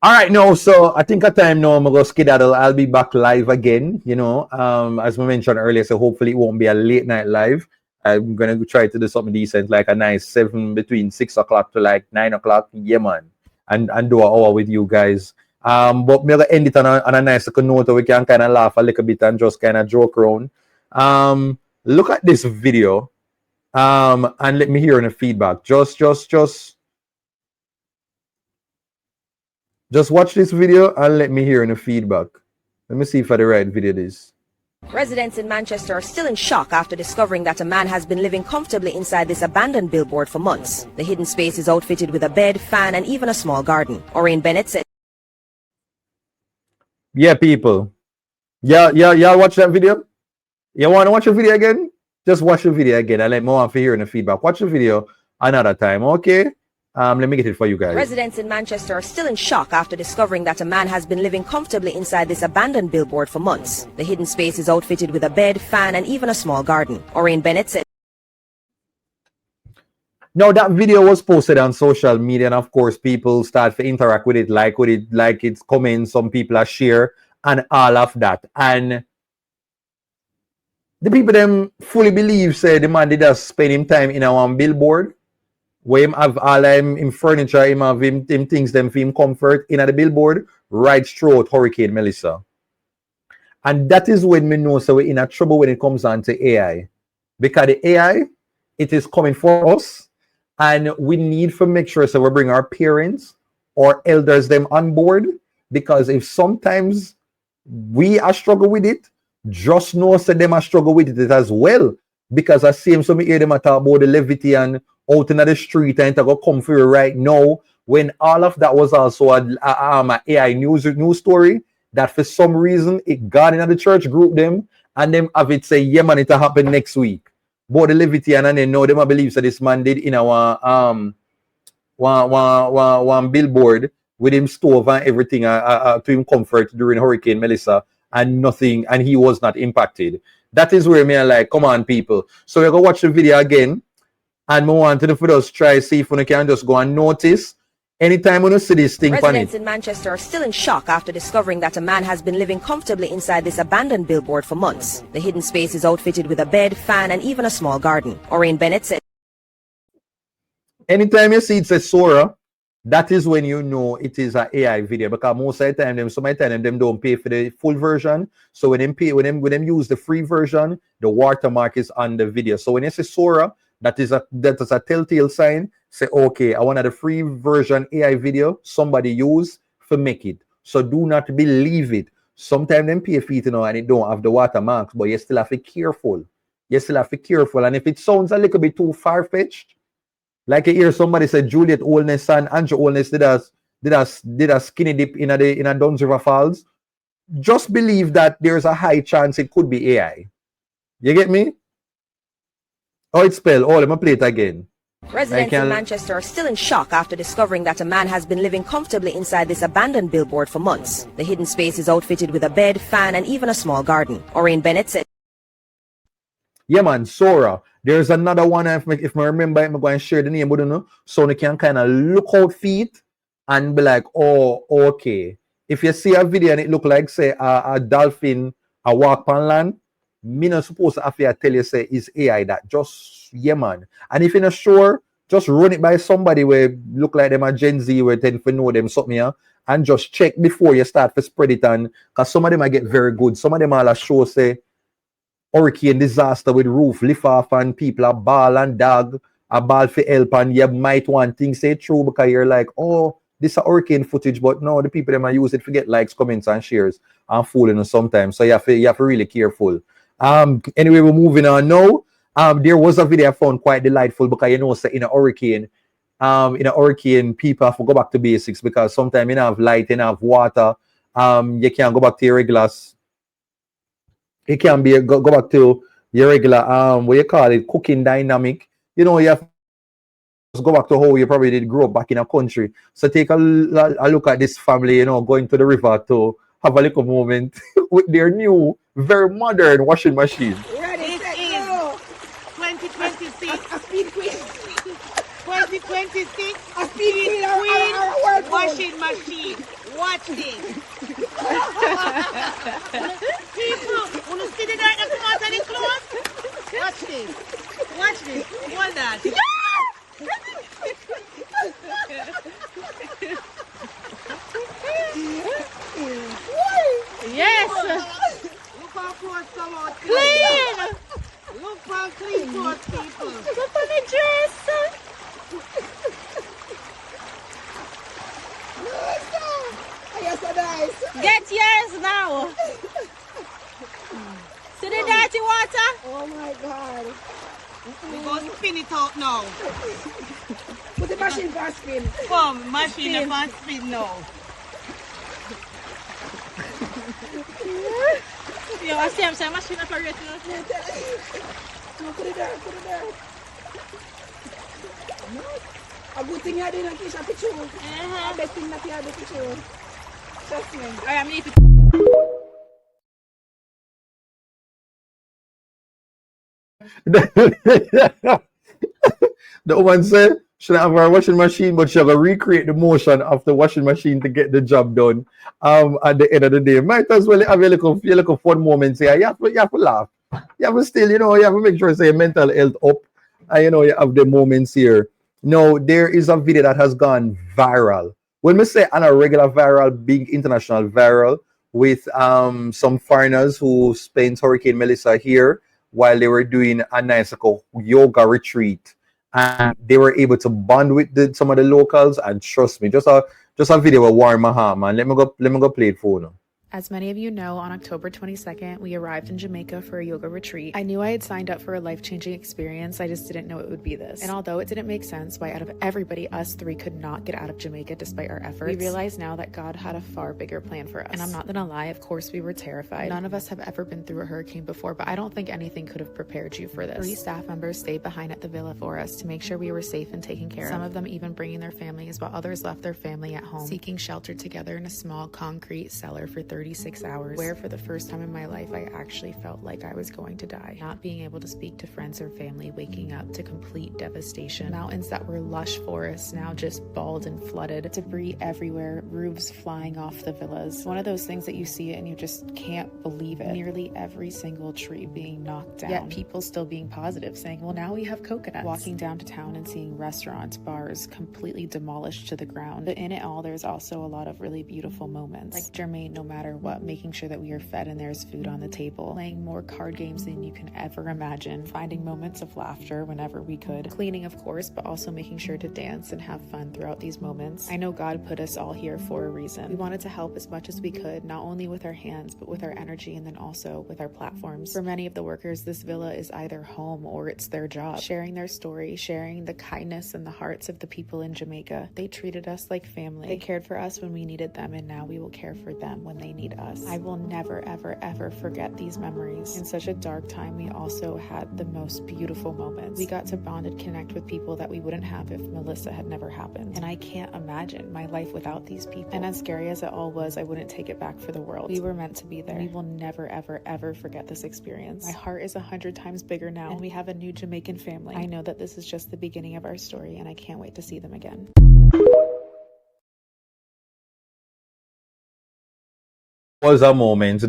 All right, no, so I think at time now I'm gonna skedaddle. I'll be back live again, as we mentioned earlier, so hopefully it won't be a late night live. I'm gonna try to do something decent, like a nice 6 o'clock to like 9 o'clock. Yeah, man. And do an hour with you guys. But we're gonna end it on a nice little note, we can kind of laugh a little bit and just kind of joke around. Look at this video. And let me hear in the feedback. Just watch this video and let me hear in the feedback. Let me see if I the right video this. Residents in Manchester are still in shock after discovering that a man has been living comfortably inside this abandoned billboard for months. The hidden space is outfitted with a bed, fan, and even a small garden. Orion Bennett said, Yeah, people. Y'all watch that video? You want to watch the video again? Just watch the video again and let me want to hear in the feedback. Watch the video another time, okay? Let me get it for you guys. Residents in Manchester are still in shock after discovering that a man has been living comfortably inside this abandoned billboard for months. The hidden space is outfitted with a bed, fan, and even a small garden. Orion Bennett said, No, that video was posted on social media, and of course, people start to interact with it, like it's coming. Some people are share and all of that. And the people them fully believe, say the man did just spend him time in our billboard. Where him have all him furniture, him have him things them for him comfort in at the billboard right throughout Hurricane Melissa. And that is when we know so we're in a trouble when it comes on to AI. Because the AI, it is coming for us, and we need to make sure so we bring our parents or elders them on board. Because if sometimes we are struggle with it, just know so them are struggle with it as well. Because I see him, so me hear them talk about the levity and out in the street and to go come for you right now, when all of that was also a AI news story that for some reason it got into the church group them and them have it say, yeah man, it'll happen next week. But the levity and then know them I believe so this man did in our one billboard with him stove and everything to him comfort during Hurricane Melissa and nothing, and he was not impacted. That is where me are like, come on people. So we're gonna watch the video again. And we want to for us try see if we can just go and notice anytime we see this thing. Residents in Manchester are still in shock after discovering that a man has been living comfortably inside this abandoned billboard for months. The hidden space is outfitted with a bed, fan, and even a small garden. Orion Bennett said, anytime you see it says Sora, that is when you know it is an AI video, because most of the time them don't pay for the full version. So when them use the free version, the watermark is on the video. So when you say Sora, that is a telltale sign. Say, okay, I want the free version AI video somebody use for make it. So do not believe it. Sometimes them pay for it, and it don't have the watermarks, but you still have to be careful. And if it sounds a little bit too far-fetched, like you hear somebody say Juliet Oldness and Andrew Oldness did a skinny dip in a Duns River Falls, just believe that there's a high chance it could be AI. You get me? Oh, it's spelled. Oh, let me play it again. Residents in Manchester are still in shock after discovering that a man has been living comfortably inside this abandoned billboard for months. The hidden space is outfitted with a bed, fan, and even a small garden. Orion Bennett said, yeah man, Sora. There's another one, if I remember, I'm going to share the name, but you know, so you can kind of look out for it and be like, oh, okay. If you see a video and it look like, say, a dolphin, a walk on land, me not supposed to have to tell you, say, is AI that. Just, yeah, man. And if you're not sure, just run it by somebody where look like them a Gen Z, where tend to know them something, yeah, and just check before you start to spread it on, because some of them might get very good. Some of them all show, say, hurricane disaster with roof lift off and people are ball and dog, a ball for help, and you might want things say true because you're like, oh, this is a hurricane footage, but no, the people that might use it forget likes, comments, and shares and fooling us sometimes. So you have to really careful. Anyway, we're moving on now. There was a video I found quite delightful because you know, say in a hurricane, people have to go back to basics because sometimes you don't have light, you don't have water, you can't go back to your regulars. It can be go back to your regular what you call it, cooking dynamic. You know, you have to go back to how you probably did grow up back in a country. So take a look at this family, you know, going to the river to have a little moment with their new, very modern washing machine. This is 2026 a speed queen. 2026 a speed queen washing machine. Watch this. People, wanna see the guy that come out of the clothes? Watch this. Watch this. Hold that. Yes. Look how clothes come out clean. Look how clean clothes, people. Look on the dress. Get yours now. See the dirty water? Oh my God. We're going to spin it out now. Put the machine for a spin. Come, machine for spin now. Yo, I see I'm saying machine for it now. No, put it there, put it there. No. A good thing you didn't kiss a picture. A bad thing that you had a picture. Trust me. I am need to. The woman said she don't have her washing machine, but she'll recreate the motion of the washing machine to get the job done. At the end of the day, might as well have your little fun moments here. You have to laugh. You have to still, you have to make sure say your mental health up. And you have the moments here. No, there is a video that has gone viral. When we say on a regular viral, big international viral, with some foreigners who spent Hurricane Melissa here while they were doing a nice yoga retreat, and they were able to bond with some of the locals. And trust me, just a video with warm my heart, man. Let me go play it for you. As many of you know, on October 22nd, we arrived in Jamaica for a yoga retreat. I knew I had signed up for a life-changing experience, I just didn't know it would be this. And although it didn't make sense why out of everybody, us three could not get out of Jamaica despite our efforts, we realized now that God had a far bigger plan for us. And I'm not gonna lie, of course we were terrified. None of us have ever been through a hurricane before, but I don't think anything could have prepared you for this. 3 staff members stayed behind at the villa for us to make sure we were safe and taken care of. Some of them even bringing their families, while others left their family at home, seeking shelter together in a small concrete cellar for 36 hours, where for the first time in my life I actually felt like I was going to die. Not being able to speak to friends or family, waking up to complete devastation. Mountains that were lush forests now just bald and flooded. Debris everywhere, roofs flying off the villas. One of those things that you see it and you just can't believe it. Nearly every single tree being knocked down. Yet people still being positive, saying, well, now we have coconuts. Walking down to town and seeing restaurants, bars completely demolished to the ground. But in it all, there's also a lot of really beautiful moments. Like Jermaine, no matter what, making sure that we are fed and there's food on the table, playing more card games than you can ever imagine, finding moments of laughter whenever we could, cleaning of course, but also making sure to dance and have fun throughout these moments. I know God put us all here for a reason. We wanted to help as much as we could, not only with our hands, but with our energy and then also with our platforms. For many of the workers, this villa is either home or it's their job, sharing their story, sharing the kindness and the hearts of the people in Jamaica. They treated us like family. They cared for us when we needed them, and now we will care for them when they need us. I will never, ever, ever forget these memories. In such a dark time, we also had the most beautiful moments. We got to bond and connect with people that we wouldn't have if Melissa had never happened. And I can't imagine my life without these people. And as scary as it all was, I wouldn't take it back for the world. We were meant to be there. We will never, ever, ever forget this experience. My heart is 100 times bigger now, and we have a new Jamaican family. I know that this is just the beginning of our story, and I can't wait to see them again. Was a moment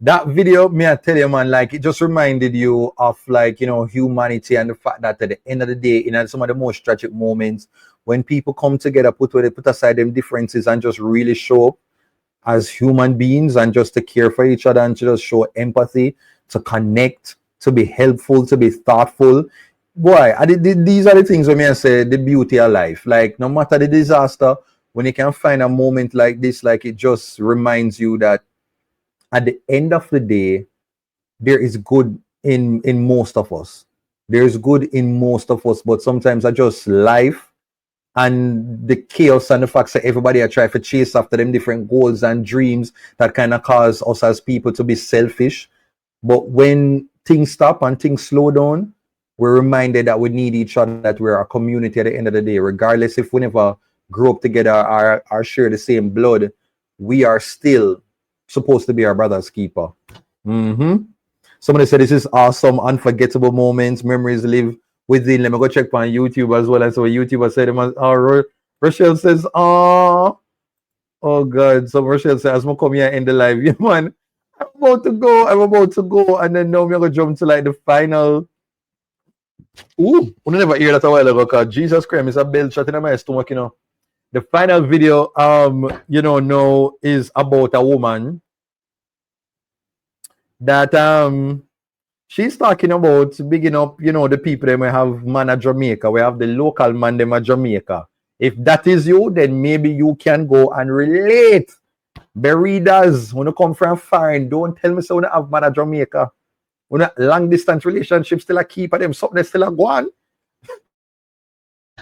that video, me I tell you, man, like, it just reminded you of, like, humanity, and the fact that at the end of the day, in some of the most tragic moments, when people come together, put aside them differences and just really show up as human beings, and just to care for each other, and to just show empathy, to connect, to be helpful, to be thoughtful. Boy, these are the things when I say the beauty of life. Like, no matter the disaster, when you can find a moment like this, like, it just reminds you that at the end of the day, there is good in most of us. There's good in most of us, but sometimes I just life and the chaos and the fact that everybody are trying to chase after them different goals and dreams that kind of cause us as people to be selfish. But when things stop and things slow down, we're reminded that we need each other, that we're a community at the end of the day, regardless if we never grew up together or share the same blood, we are still supposed to be our brother's keeper. Somebody said this is awesome, unforgettable moments, memories live within. Let me go check on YouTube as well. And so a YouTuber said, Rochelle says, Oh God. So Rochelle says, I'm come here in the live. Yeah, man. I'm about to go. And then now I'm gonna jump to like the final. Ooh, I never hear that a while ago, because Jesus Christ, it's a bell shot in my stomach, you know. The final video, now is about a woman that she's talking about bigging up, the people that we have man at Jamaica. We have the local man them at Jamaica. If that is you, then maybe you can go and relate. The readers, when you come from foreign, don't tell me so when you have man at Jamaica. When a long distance relationship still a keep of them, something still a go on.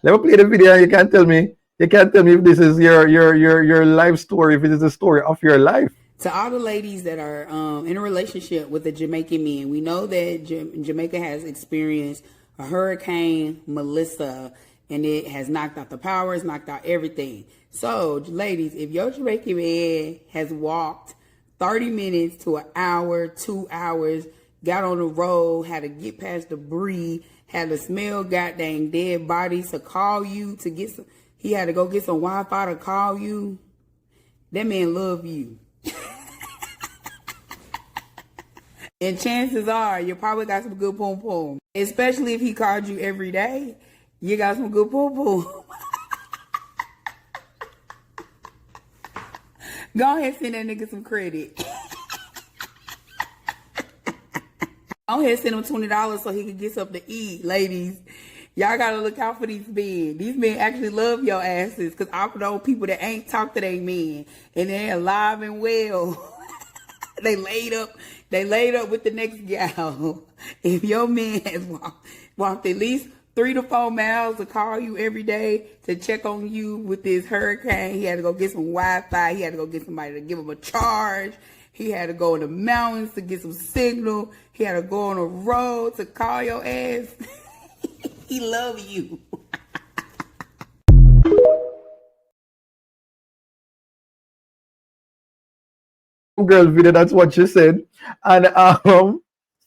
Let me play the video and you can't tell me if this is your life story, if it is a story of your life. To all the ladies that are in a relationship with a Jamaican man, we know that Jamaica has experienced a Hurricane Melissa, and it has knocked out the power, it's knocked out everything. So, ladies, if your Jamaican man has walked 30 minutes to an hour, 2 hours, got on the road, had to get past debris, had to smell goddamn dead bodies to call you to get some, he had to go get some Wi-Fi to call you, that man love you. And chances are you probably got some good poom poom. Especially if he called you every day, you got some good poom poom. Go ahead and send that nigga some credit. Go ahead and send him $20 so he can get something to eat, ladies. Y'all gotta look out for these men. These men actually love your asses, because I know people that ain't talked to their men and they're alive and well. They laid up with the next gal. If your man has walked at least 3 to 4 miles to call you every day to check on you with this hurricane, he had to go get some Wi-Fi, he had to go get somebody to give him a charge, he had to go in the mountains to get some signal, he had to go on a road to call your ass. He love you. Girl video, that's what she said. And so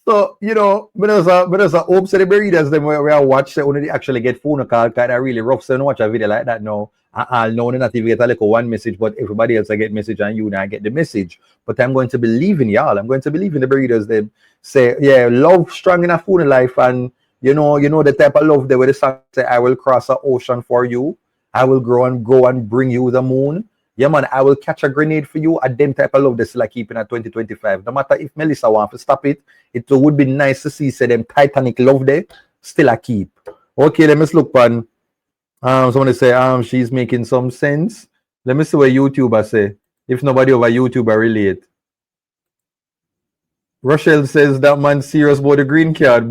but there's a hope so the readers them where I watch the only they actually get phone call, kind of really rough. So don't watch a video like that now. I'll know not even get a little one message, but everybody else I get message and you and I get the message. But I'm going to believe in y'all. I'm going to believe in the readers. Them say, yeah, love strong in a phone life, and you know the type of love there where the song say, I will cross an ocean for you, I will grow and bring you the moon. Yeah, man, I will catch a grenade for you. At them type of love, they still like keeping at 2025. No matter if Melissa wants to stop it, it would be nice to see say them Titanic love there still a keep. Okay, let me look on. Someone say she's making some sense. Let me see what YouTuber say. If nobody over YouTuber relate. Rochelle says that man serious about the green card.